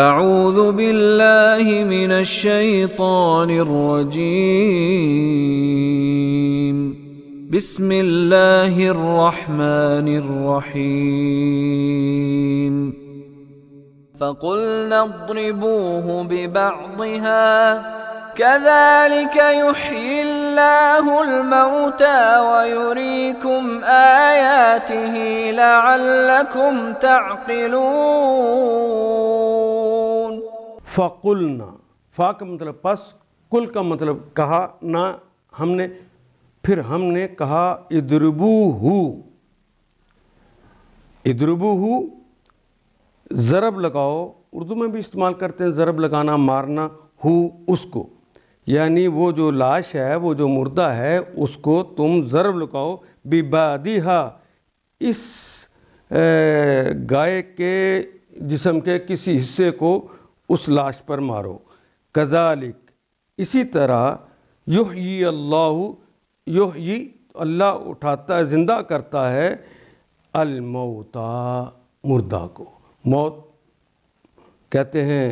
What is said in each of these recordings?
اعوذ باللہ من الشیطان الرجیم بسم اللہ الرحمن الرحیم فقلنا اضربوه ببعضها كذلك يحيي الله الموتى ويريكم آياته لعلكم تعقلون. فقلنا، فا کا مطلب پس، کل کا مطلب کہا، نہ ہم نے، پھر ہم نے کہا اضربوہ، اضربوہ ضرب لگاؤ، اردو میں بھی استعمال کرتے ہیں ضرب لگانا، مارنا، ہو اس کو، یعنی وہ جو لاش ہے، وہ جو مردہ ہے، اس کو تم ضرب لگاؤ، ببعضھا، اس گائے کے جسم کے کسی حصے کو اس لاش پر مارو. کذالک، اسی طرح، یحیی اللہ، یحیی اللہ اٹھاتا ہے، زندہ کرتا ہے، الموتا مردہ کو. موت کہتے ہیں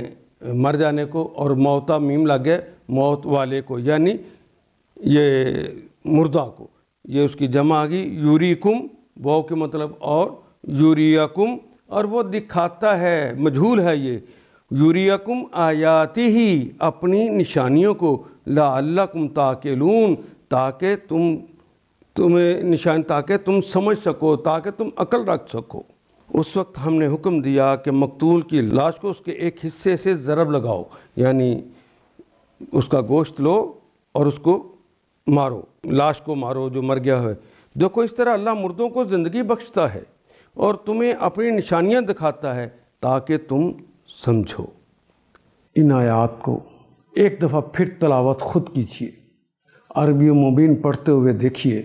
مر جانے کو، اور موتا میم لگ گئے موت والے کو، یعنی یہ مردہ کو. یہ اس کی جمع آ گئی. یوریکم، واو کے مطلب اور، یوریکم، اور وہ دکھاتا ہے، مجہول ہے یہ. یوریکم آیاتی ہی، اپنی نشانیوں کو، لعلکم تعقلون، تاکہ تم سمجھ سکو، تاکہ تم عقل رکھ سکو. اس وقت ہم نے حکم دیا کہ مقتول کی لاش کو اس کے ایک حصے سے ضرب لگاؤ، یعنی اس کا گوشت لو اور اس کو مارو، لاش کو مارو جو مر گیا ہے. دیکھو اس طرح اللہ مردوں کو زندگی بخشتا ہے اور تمہیں اپنی نشانیاں دکھاتا ہے تاکہ تم سمجھو. ان آیات کو ایک دفعہ پھر تلاوت خود کیجیے، عربی و مبین پڑھتے ہوئے دیکھیے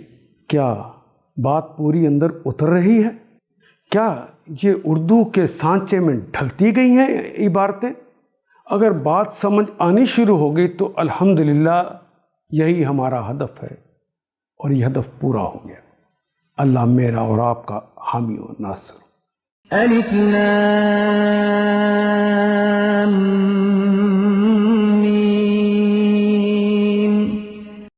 کیا بات پوری اندر اتر رہی ہے، کیا یہ اردو کے سانچے میں ڈھلتی گئی ہیں عبارتیں. اگر بات سمجھ آنی شروع ہو گئی تو الحمدللہ یہی ہمارا ہدف ہے، اور یہ ہدف پورا ہو گیا. اللہ میرا اور آپ کا حامی و ناصر. الف لام